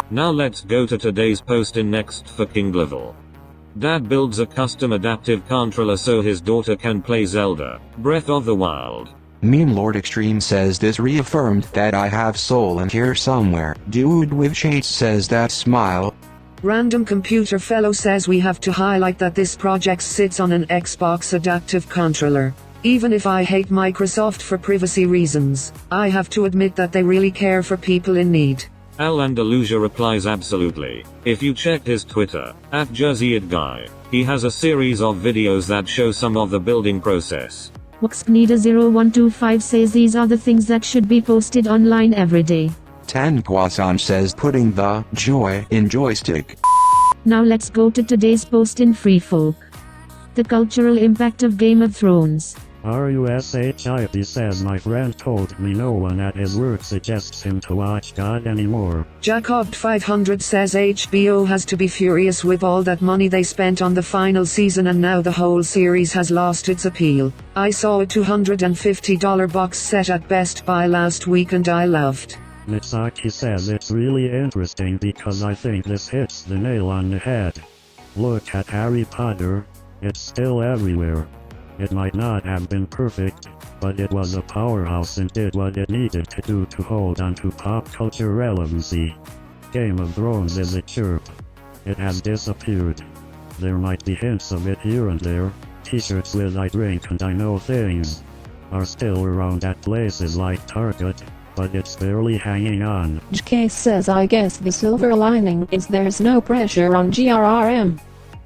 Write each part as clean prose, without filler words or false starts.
Now let's go to today's post in next fucking level. Dad builds a custom adaptive controller so his daughter can play Zelda, Breath of the Wild. Meme Lord Extreme says this reaffirmed that I have soul in here somewhere. Dude with shades says that smile. Random Computer Fellow says we have to highlight that this project sits on an Xbox adaptive controller. Even if I hate Microsoft for privacy reasons, I have to admit that they really care for people in need. Al Andalusia replies absolutely. If you check his Twitter, @JerseyItGuy, he has a series of videos that show some of the building process. Waxknida0125 says these are the things that should be posted online every day. Tan Kwasan says putting the joy in joystick. Now let's go to today's post in Free Folk. The cultural impact of Game of Thrones. RUSHIP says my friend told me no one at his work suggests him to watch God anymore. Jacob500 says HBO has to be furious with all that money they spent on the final season and now the whole series has lost its appeal. I saw a $250 box set at Best Buy last week and I loved. Mitsaki says it's really interesting because I think this hits the nail on the head. Look at Harry Potter, it's still everywhere. It might not have been perfect, but it was a powerhouse and did what it needed to do to hold on to pop culture relevancy. Game of Thrones is a chirp. It has disappeared. There might be hints of it here and there. T-shirts with I drink and I know things are still around at places like Target, but it's barely hanging on. JK says I guess the silver lining is there's no pressure on GRRM.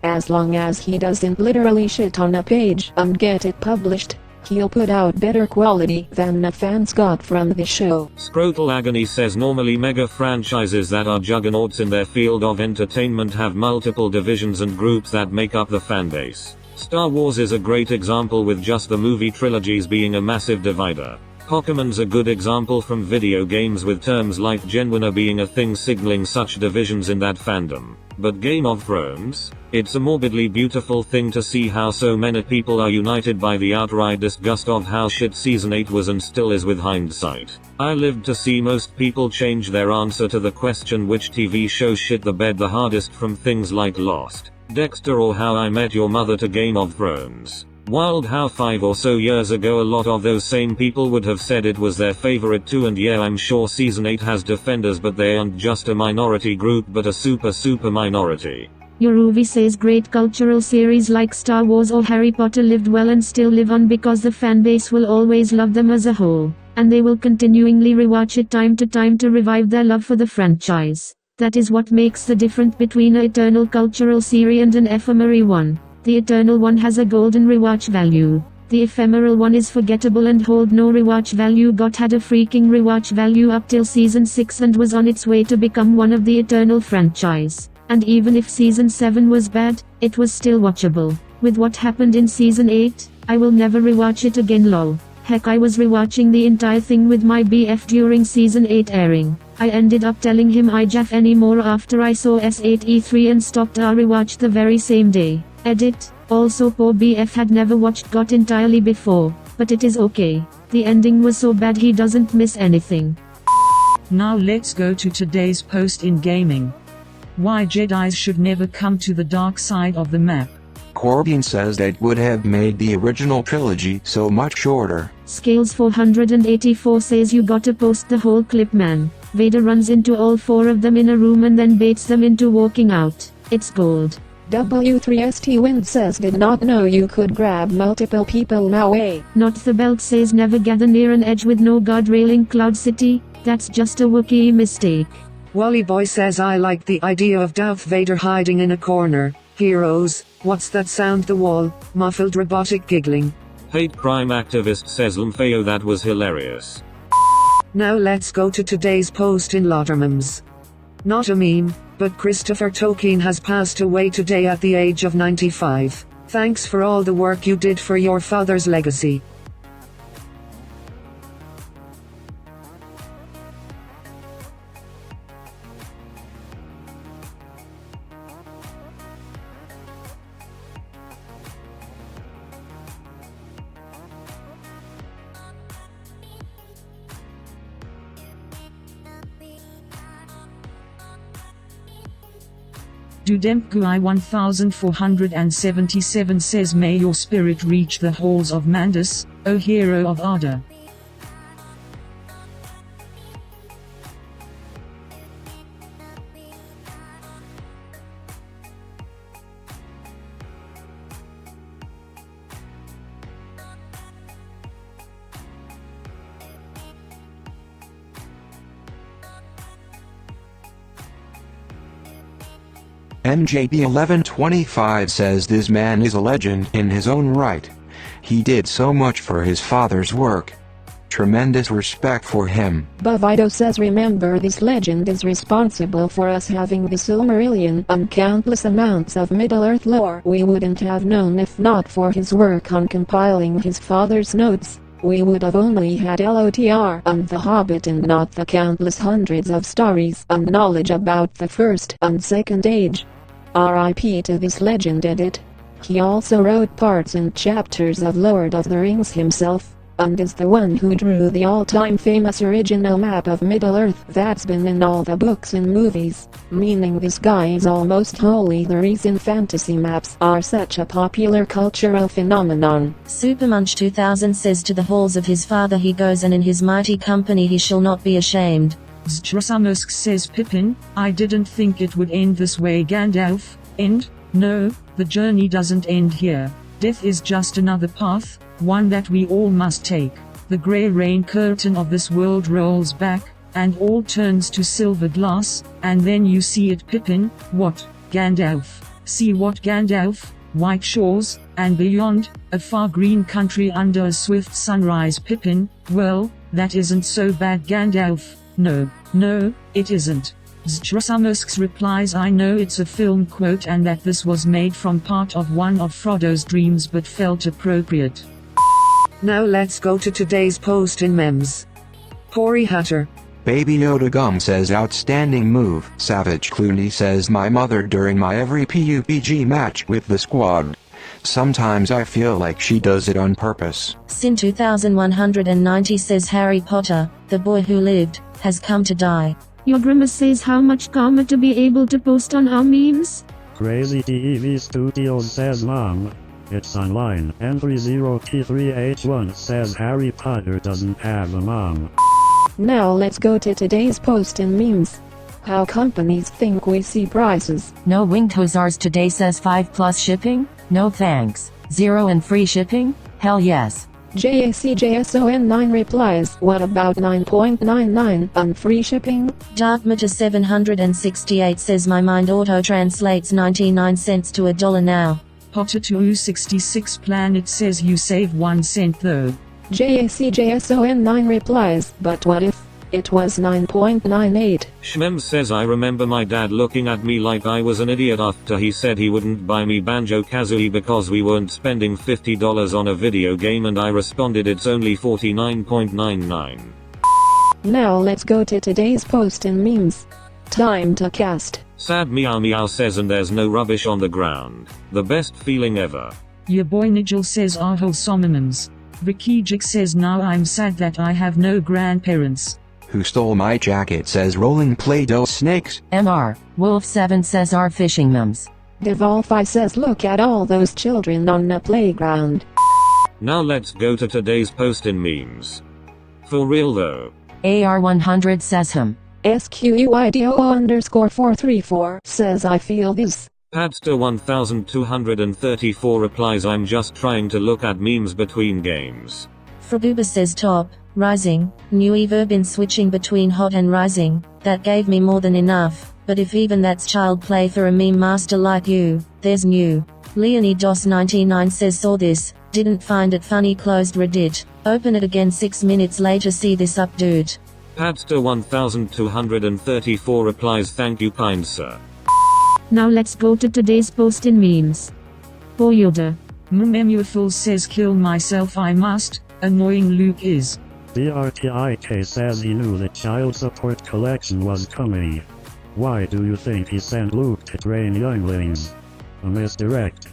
As long as he doesn't literally shit on a page and get it published, he'll put out better quality than the fans got from the show. Scrotal Agony says normally mega franchises that are juggernauts in their field of entertainment have multiple divisions and groups that make up the fanbase. Star Wars is a great example with just the movie trilogies being a massive divider. Pokemon's a good example from video games with terms like genuina being a thing signaling such divisions in that fandom. But Game of Thrones? It's a morbidly beautiful thing to see how so many people are united by the outright disgust of how shit season 8 was and still is with hindsight. I lived to see most people change their answer to the question which TV show shit the bed the hardest from things like Lost, Dexter or How I Met Your Mother to Game of Thrones. Wild how 5 or so years ago a lot of those same people would have said it was their favorite too, and yeah, I'm sure season 8 has defenders, but they aren't just a minority group but a super minority. Yoruvi says great cultural series like Star Wars or Harry Potter lived well and still live on because the fanbase will always love them as a whole, and they will continually rewatch it time to time to revive their love for the franchise. That is what makes the difference between an eternal cultural series and an ephemeral one. The eternal one has a golden rewatch value. The ephemeral one is forgettable and hold no rewatch value. GOT had a freaking rewatch value up till season 6 and was on its way to become one of the eternal franchise. And even if season 7 was bad, it was still watchable. With what happened in season 8, I will never rewatch it again lol. Heck, I was rewatching the entire thing with my BF during season 8 airing. I ended up telling him I jaff anymore after I saw S8E3 and stopped our rewatch the very same day. Edit. Also poor BF had never watched GOT entirely before, but it is okay. The ending was so bad he doesn't miss anything. Now let's go to today's post in gaming. Why Jedis should never come to the dark side of the map. Corbin says that would have made the original trilogy so much shorter. Scales 484 says you gotta post the whole clip, man. Vader runs into all 4 of them in a room and then baits them into walking out. It's gold. W3ST Wind says did not know you could grab multiple people now Not the belt says never gather near an edge with no guardrail in Cloud City, that's just a Wookiee mistake. Wally Boy says I like the idea of Darth Vader hiding in a corner. Heroes, what's that sound? The wall, muffled robotic giggling. Hate crime activist says Lumfeo that was hilarious. Now let's go to today's post in Lottermums. Not a meme, but Christopher Tolkien has passed away today at the age of 95. Thanks for all the work you did for your father's legacy. Dudempgui 1477 says, may your spirit reach the halls of Mandus, O hero of Arda. MJB 1125 says this man is a legend in his own right. He did so much for his father's work. Tremendous respect for him. Bavido says, remember, this legend is responsible for us having the Silmarillion and countless amounts of Middle-earth lore we wouldn't have known if not for his work on compiling his father's notes. We would have only had LOTR and The Hobbit and not the countless hundreds of stories and knowledge about the First and Second Age. R.I.P. to this legend edit. He also wrote parts and chapters of Lord of the Rings himself, and is the one who drew the all-time famous original map of Middle-earth that's been in all the books and movies, meaning this guy is almost wholly the reason fantasy maps are such a popular cultural phenomenon. Supermunch 2000 says, to the halls of his father he goes, and in his mighty company he shall not be ashamed. Zdrosamusk says, Pippin, I didn't think it would end this way. Gandalf, end? No, the journey doesn't end here. Death is just another path, one that we all must take. The grey rain curtain of this world rolls back, and all turns to silver glass, and then you see it. Pippin, what, Gandalf? See what, Gandalf? White shores, and beyond, a far green country under a swift sunrise. Pippin, well, that isn't so bad. Gandalf, no, it isn't. Zdrosamusk replies, I know it's a film quote and that this was made from part of one of Frodo's dreams but felt appropriate. Now let's go to today's post in memes. Porry Hatter. Baby Yoda Gum says, outstanding move. Savage Clooney says, my mother during my every PUBG match with the squad. Sometimes I feel like she does it on purpose. Sin 2190 says, Harry Potter, the boy who lived, has come to die. Your Grimace says, how much karma to be able to post on our memes? Crazy TV Studios says, Mom, it's online. N30T3H1 says, Harry Potter doesn't have a mom. Now let's go to today's post in memes. How companies think we see prices. No winged hussars today says 5+ shipping? No thanks. 0 and free shipping? Hell yes. JACJSON9 replies, what about 9.99 and free shipping? Darkmatter 768 says, my mind auto-translates 99 cents to $1 now. Potter266 Planet says, you save 1 cent though. JACJSON9 replies, but what if it was 9.98? Shmems says, I remember my dad looking at me like I was an idiot after he said he wouldn't buy me Banjo-Kazooie because we weren't spending $50 on a video game, and I responded, it's only $49.99. Now let's go to today's post in memes. Time to cast. Sad Meow Meow says, and there's no rubbish on the ground. The best feeling ever. Your boy Nigel says, our whole synonyms. Rikijik says, now I'm sad that I have no grandparents. Who stole my jacket says, rolling Play-Doh snakes. MR. Wolf 7 says, our fishing mums. Devolfi says, look at all those children on the playground. Now let's go to today's post in memes. For real though. AR100 says him. SQUIDO_434 says, I feel this. Padster 1234 replies, I'm just trying to look at memes between games. Frabuba says, top, rising, new Eva been switching between hot and rising, that gave me more than enough, but if even that's child play for a meme master like you, there's new. Leonie Dos 99 says, saw this, didn't find it funny, closed Reddit, open it again 6 minutes later, see this up dude. Padster 1234 replies, thank you kind sir. Now let's go to today's post in memes. Poor Yoda. Mmemuaful says, kill myself I must, annoying Luke is. BRTIK says he knew the child support collection was coming. Why do you think he sent Luke to train younglings? A misdirect.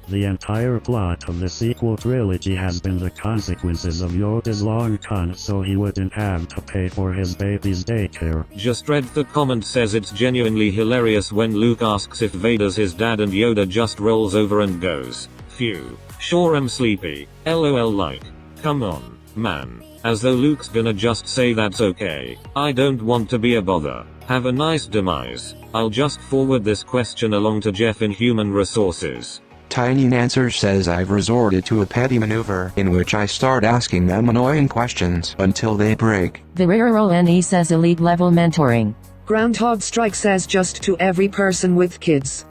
The entire plot of the sequel trilogy has been the consequences of Yoda's long con so he wouldn't have to pay for his baby's daycare. Just read the comment says it's genuinely hilarious when Luke asks if Vader's his dad and Yoda just rolls over and goes, "Phew. Sure am sleepy. LOL like. Come on, man." As though Luke's gonna just say that's okay. I don't want to be a bother. Have a nice demise. I'll just forward this question along to Jeff in Human Resources. Tiny Answer says I've resorted to a petty maneuver in which I start asking them annoying questions until they break. Virero NE says elite level mentoring. Groundhog Strike says just to every person with kids.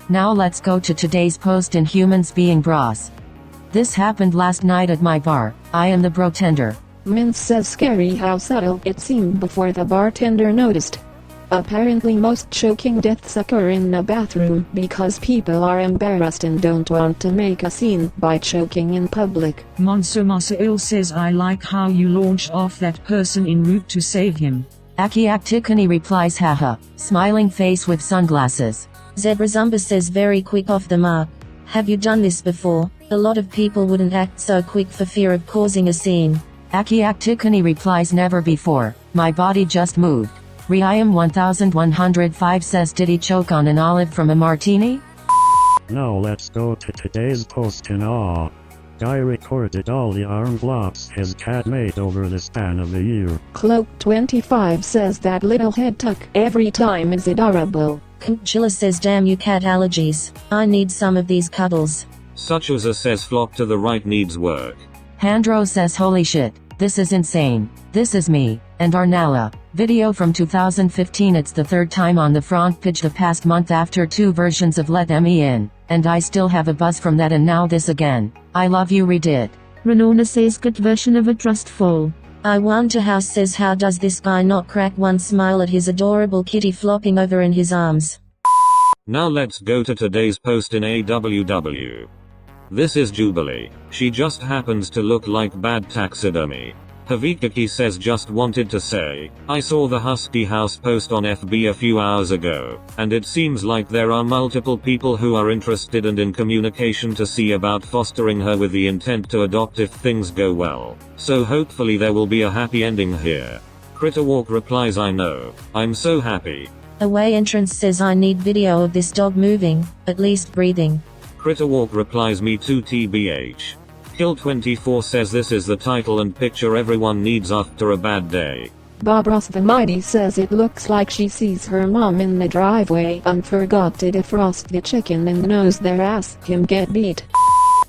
Now let's go to today's post in Humans Being Bros. This happened last night at my bar. I am the brotender. Mint says scary how subtle it seemed before the bartender noticed. Apparently most choking deaths occur in a bathroom because people are embarrassed and don't want to make a scene by choking in public. Monso Masail says I like how you launched off that person en route to save him. Aki Aktikani replies haha, smiling face with sunglasses. Zebra Zumba says very quick off the mark. Have you done this before? A lot of people wouldn't act so quick for fear of causing a scene. Aki Aktikani replies never before, my body just moved. Riam 1105 says did he choke on an olive from a martini? Now let's go to today's post in awe. Guy recorded all the arm blocks his cat made over the span of a year. Cloak25 says that little head tuck every time is adorable. Chilla says damn you cat allergies. I need some of these cuddles. Such as a says flock to the right needs work. Handro says holy shit, this is insane. This is me, and Arnella. Video from 2015. It's the third time on the front page the past month after 2 versions of Let Me In, and I still have a buzz from that and now this again. I love you redid. Renona says cut version of a trust fall. I wonder how says how does this guy not crack one smile at his adorable kitty flopping over in his arms. Now let's go to today's post in AWW. This is Jubilee. She just happens to look like bad taxidermy. Havikaki says just wanted to say, I saw the Husky House post on FB a few hours ago, and it seems like there are multiple people who are interested and in communication to see about fostering her with the intent to adopt if things go well. So hopefully there will be a happy ending here. Critterwalk replies I know. I'm so happy. Away Entrance says I need video of this dog moving, at least breathing. Critterwalk replies me too tbh. Kill24 says this is the title and picture everyone needs after a bad day. Bob Ross the Mighty says it looks like she sees her mom in the driveway and forgot to defrost the chicken and knows their ass him get beat.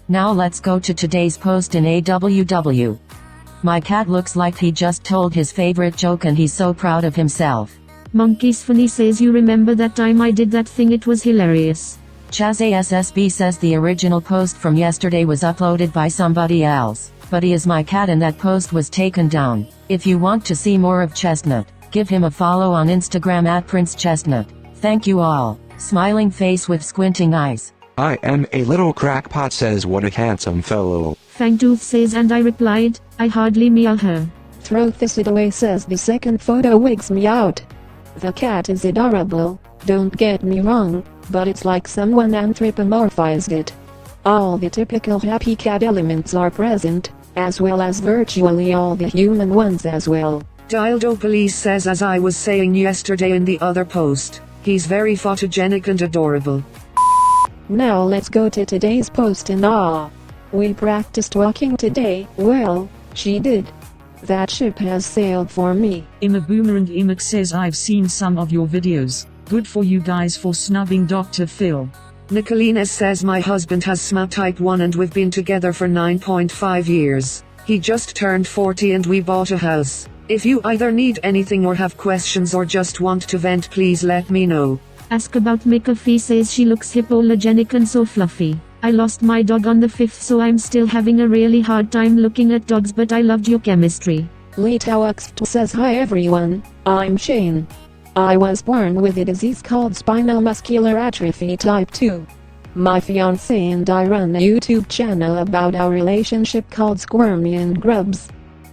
Now let's go to today's post in AWW. My cat looks like he just told his favorite joke and he's so proud of himself. Monkey's Funny says you remember that time I did that thing, it was hilarious. Chaz ASSB says the original post from yesterday was uploaded by somebody else, but he is my cat and that post was taken down. If you want to see more of Chestnut, give him a follow on Instagram at Prince Chestnut. Thank you all. Smiling face with squinting eyes. I am a little crackpot says what a handsome fellow. Fangtooth says and I replied, I hardly meow her. Throw this away says the second photo wigs me out. The cat is adorable, don't get me wrong, but it's like someone anthropomorphized it. All the typical happy cat elements are present, as well as virtually all the human ones as well. Dildo Police says as I was saying yesterday in the other post, he's very photogenic and adorable. Now let's go to today's post in awe. We practiced walking today, well, she did. That ship has sailed for me. Emma Boomer and Emmett says I've seen some of your videos. Good for you guys for snubbing Dr. Phil. Nicolina says my husband has SMA type 1 and we've been together for 9.5 years. He just turned 40 and we bought a house. If you either need anything or have questions or just want to vent, please let me know. Ask about McAfee says she looks hypoallergenic and so fluffy. I lost my dog on the 5th so I'm still having a really hard time looking at dogs, but I loved your chemistry. Litawaxt says hi everyone, I'm Shane. I was born with a disease called spinal muscular atrophy type 2. My fiancé and I run a YouTube channel about our relationship called Squirmy and Grubs.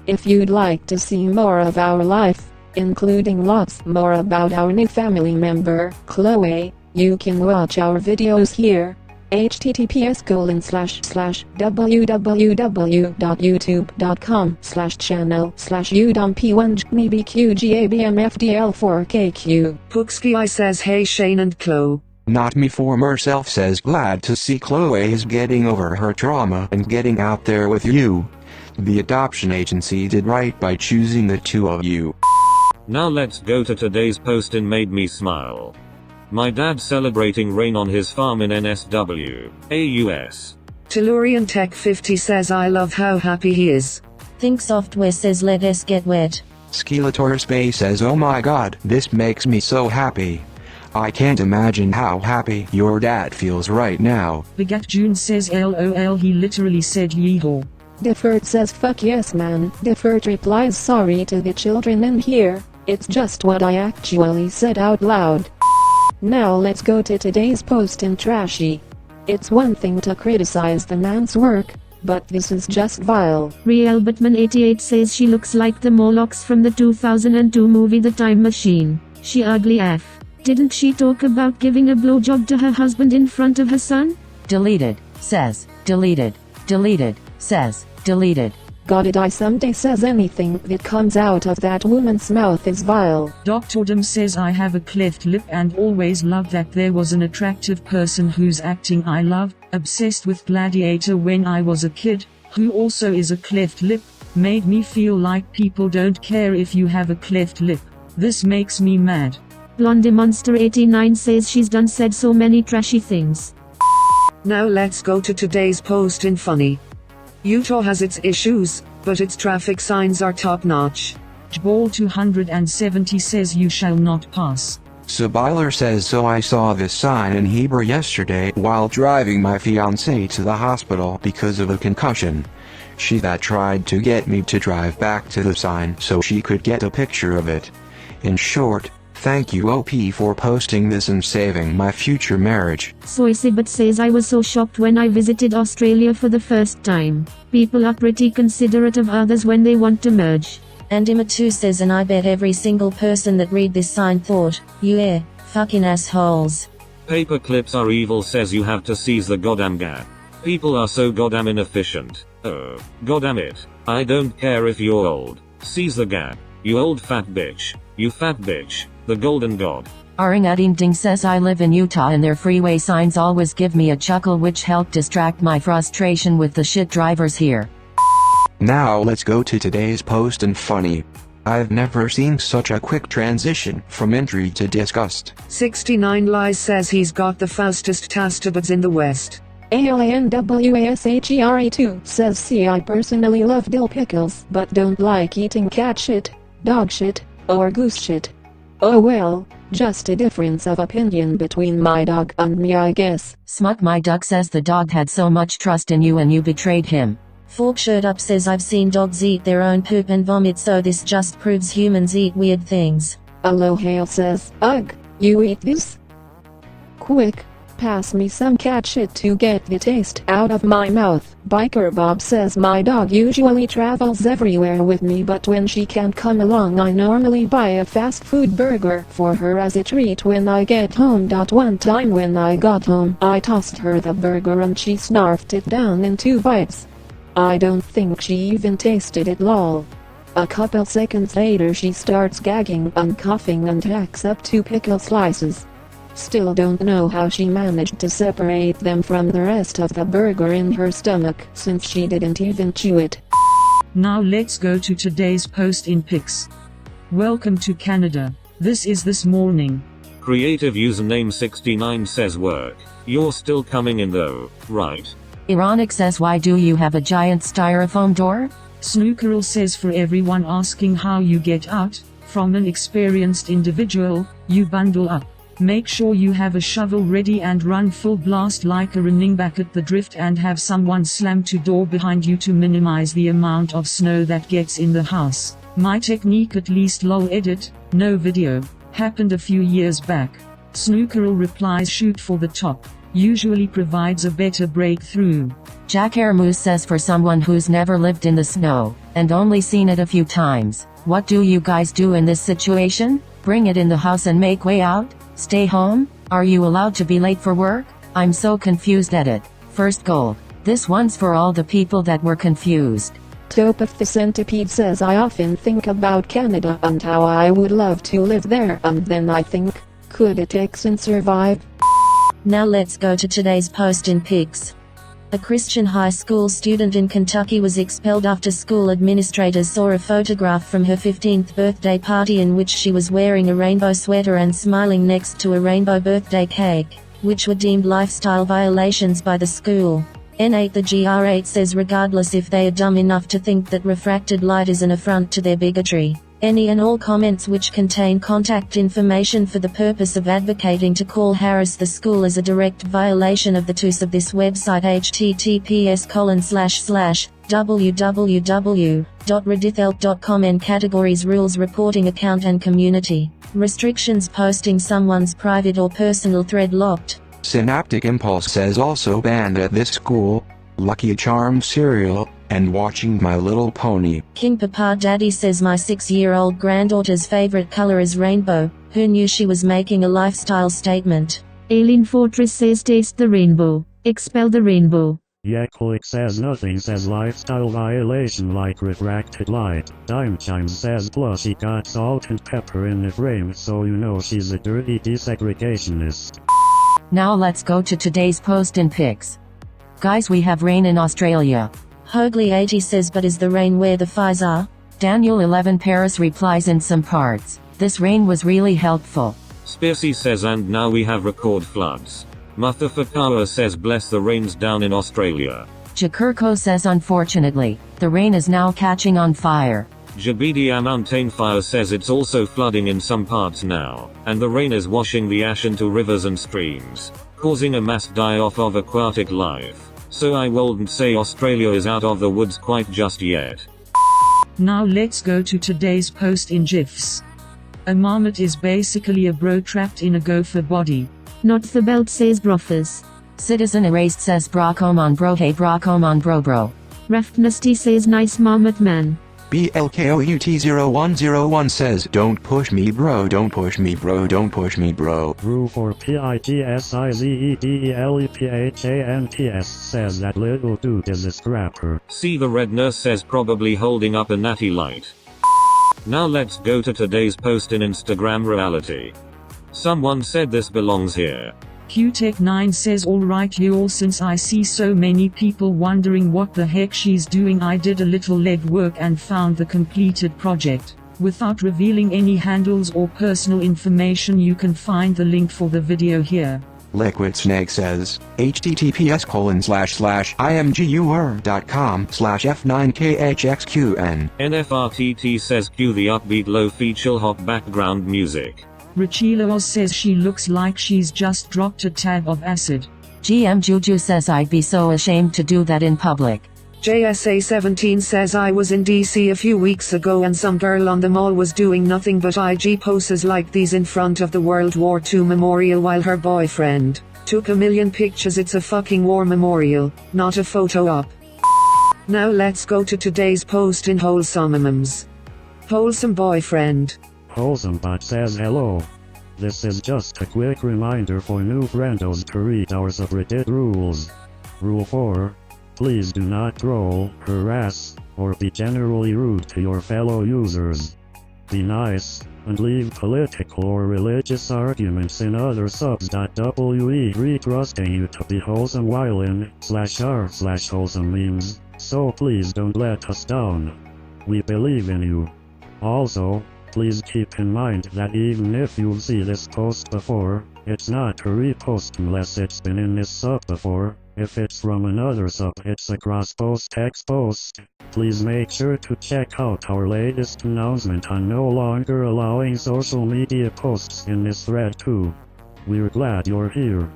If you'd like to see more of our life, including lots more about our new family member, Chloe, you can watch our videos here. https://www.youtube.com/channel/udump1gbqgbmfdl4kq. Pooksky says hey Shane and Chloe. Not me former self says glad to see Chloe is getting over her trauma and getting out there with you. The adoption agency did right by choosing the two of you. Now let's go to today's post in Made Me Smile. My dad celebrating rain on his farm in NSW, AUS. Tellurian Tech 50 says I love how happy he is. Think Software says let us get wet. Skeletor Space says oh my god, this makes me so happy. I can't imagine how happy your dad feels right now. Begat June says LOL, he literally said yeehaw. Deferred says fuck yes man. Deferred replies sorry to the children in here, it's just what I actually said out loud. Now let's go to today's post in Trashy. It's one thing to criticize the man's work, but this is just vile. Real Batman 88 says she looks like the Morlocks from the 2002 movie The Time Machine. She ugly F. Didn't she talk about giving a blowjob to her husband in front of her son? Deleted, says, deleted, deleted, says, deleted. God it I someday says anything that comes out of that woman's mouth is vile. Dr. Dom says I have a cleft lip and always loved that there was an attractive person whose acting I love, obsessed with Gladiator when I was a kid, who also is a cleft lip, made me feel like people don't care if you have a cleft lip. This makes me mad. Blondie Monster 89 says she's done said so many trashy things. Now let's go to today's post in Funny. Utah has its issues, but its traffic signs are top notch. Jball 270 says you shall not pass. Sabiler says so I saw this sign in Hebrew yesterday while driving my fiancée to the hospital because of a concussion. She that tried to get me to drive back to the sign so she could get a picture of it. In short, thank you OP for posting this and saving my future marriage. Soisibet says I was so shocked when I visited Australia for the first time. People are pretty considerate of others when they want to merge. And Imatu says and I bet every single person that read this sign thought, yeah, fucking assholes. Paper clips are evil says you have to seize the goddamn gap. People are so goddamn inefficient. Oh, goddamn it. I don't care if you're old. Seize the gap. You old fat bitch. You fat bitch. The golden god. Aring Adim Ding says I live in Utah and their freeway signs always give me a chuckle which helped distract my frustration with the shit drivers here. Now let's go to today's post and Funny. I've never seen such a quick transition from intrigue to disgust. 69 Lies says he's got the fastest tastabuds in the West. ALANWASHERE2 says see I personally love dill pickles but don't like eating cat shit, dog shit, or goose shit. Oh well, just a difference of opinion between my dog and me I guess. Smut My Duck says the dog had so much trust in you and you betrayed him. Fork Shirt Up says I've seen dogs eat their own poop and vomit so this just proves humans eat weird things. Alohale says, ugh, you eat this? Quick, pass me some cat shit to get the taste out of my mouth. Biker Bob says my dog usually travels everywhere with me but when she can't come along I normally buy a fast food burger for her as a treat when I get home. One time when I got home I tossed her the burger and she snarfed it down in 2 bites. I don't think she even tasted it lol. A couple seconds later she starts gagging and coughing and hacks up 2 pickle slices. Still don't know how she managed to separate them from the rest of the burger in her stomach since she didn't even chew it. Now let's go to today's post in pics. Welcome to Canada. This is this morning. Creative username 69 says work. You're still coming in though, right? Ironic says why do you have a giant styrofoam door? Snookerel says for everyone asking how you get out, from an experienced individual, you bundle up. Make sure you have a shovel ready and run full blast like a running back at the drift and have someone slam to door behind you to minimize the amount of snow that gets in the house. My technique at least lol edit, no video, happened a few years back. Snookerel replies shoot for the top. Usually provides a better breakthrough. Jack Moose says for someone who's never lived in the snow, and only seen it a few times, what do you guys do in this situation? Bring it in the house and make way out? Stay home? Are you allowed to be late for work? I'm so confused at it. First goal. This one's for all the people that were confused. Top of the Centipede says I often think about Canada and how I would love to live there, and then I think, could a Texan survive? Now let's go to today's post in pics. A Christian high school student in Kentucky was expelled after school administrators saw a photograph from her 15th birthday party in which she was wearing a rainbow sweater and smiling next to a rainbow birthday cake, which were deemed lifestyle violations by the school. N8 The GR8 says regardless if they are dumb enough to think that refracted light is an affront to their bigotry, any and all comments which contain contact information for the purpose of advocating to call harass the school is a direct violation of the TOS of this website https://www.reddithelp.com and categories rules reporting account and community restrictions posting someone's private or personal thread locked. Synaptic Impulse says also banned at this school, Lucky Charms cereal, and watching My Little Pony. King Papa Daddy says my 6-year-old granddaughter's favorite color is rainbow. Who knew she was making a lifestyle statement? Alien Fortress says taste the rainbow. Expel the rainbow. Yaklik says nothing says lifestyle violation like refracted light. Dime Chimes says plus she got salt and pepper in the frame so you know she's a dirty desegregationist. Now let's go to today's post in pics. Guys, we have rain in Australia. Hoagley80 says but is the rain where the fires are? Daniel 11 Paris replies in some parts. This rain was really helpful. Spearcy says and now we have record floods. Muthafakawa says bless the rains down in Australia. Jakurko says unfortunately, the rain is now catching on fire. Jubilee Mountain Fire says it's also flooding in some parts now, and the rain is washing the ash into rivers and streams, causing a mass die-off of aquatic life. So I wouldn't say Australia is out of the woods quite just yet. Now let's go to today's post in GIFs. A marmot is basically a bro trapped in a gopher body. Not the belt says brofers. Citizen Erased says brocom bro hey brocom bro. Raftnasty says nice marmot man. BLKOUT0101 says don't push me bro, don't push me bro, don't push me bro. Brew for PITSIZEDELEPHANTS says that little dude is a scrapper. See the red nurse says probably holding up a natty light. Now let's go to today's post in Instagram reality. Someone said this belongs here. QTech9 says alright y'all, since I see so many people wondering what the heck she's doing, I did a little legwork and found the completed project. Without revealing any handles or personal information, you can find the link for the video here. Liquid Snake says, https://imgur.com/f9khxqn. NFRTT says cue the upbeat lo-fi chill hop background music. Richila says she looks like she's just dropped a tab of acid. GM Juju says I'd be so ashamed to do that in public. JSA17 says I was in DC a few weeks ago and some girl on the mall was doing nothing but IG poses like these in front of the World War II memorial while her boyfriend took a million pictures. It's a fucking war memorial, not a photo op. Now let's go to today's post in Wholesome. Wholesome boyfriend. Wholesomebot says hello. This is just a quick reminder for new friendos to read our subreddit rules. Rule 4. Please do not troll, harass, or be generally rude to your fellow users. Be nice, and leave political or religious arguments in other subs.we retrusting you to be wholesome while in /r/wholesome memes, so please don't let us down. We believe in you. Also, please keep in mind that even if you see this post before, it's not a repost unless it's been in this sub before. If it's from another sub, it's a cross-post text post. Please make sure to check out our latest announcement on no longer allowing social media posts in this thread too. We're glad you're here.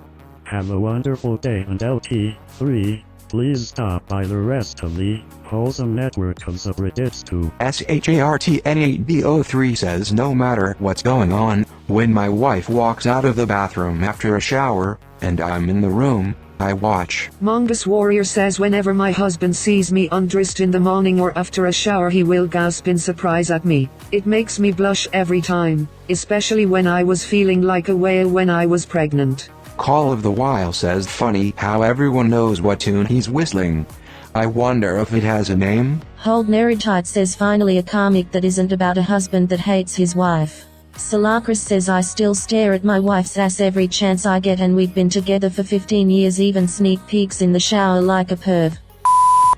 Have a wonderful day, and LT3, please stop by the rest of the Wholesome network of subreddits too. SHARTN8BO3 says no matter what's going on, when my wife walks out of the bathroom after a shower, and I'm in the room, I watch. Mongus Warrior says whenever my husband sees me undressed in the morning or after a shower he will gasp in surprise at me. It makes me blush every time, especially when I was feeling like a whale when I was pregnant. Call of the Wild says funny how everyone knows what tune he's whistling. I wonder if it has a name? Hold Neritite says finally a comic that isn't about a husband that hates his wife. Salakris says I still stare at my wife's ass every chance I get and we've been together for 15 years, even sneak peeks in the shower like a perv.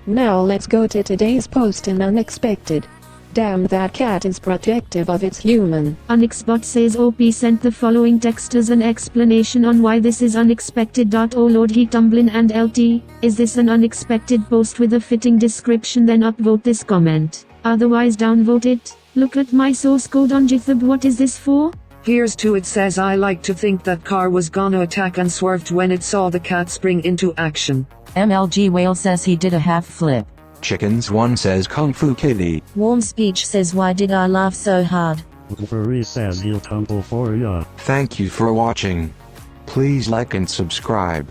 Now let's go to today's post in Unexpected. Damn, that cat is protective of its human. Unexbot says OP sent the following texters an explanation on why this is unexpected. Oh lord, he tumblin' and LT, is this an unexpected post with a fitting description? Then upvote this comment. Otherwise downvote it. Look at my source code on GitHub. What is this for? Here's to it. Says I like to think that car was gonna attack and swerved when it saw the cat spring into action. MLG Whale says he did a half flip. Chickens 1 says Kung Fu Kitty. Warm Speech says why did I laugh so hard? Porry says he'll tumble for ya. Thank you for watching. Please like and subscribe.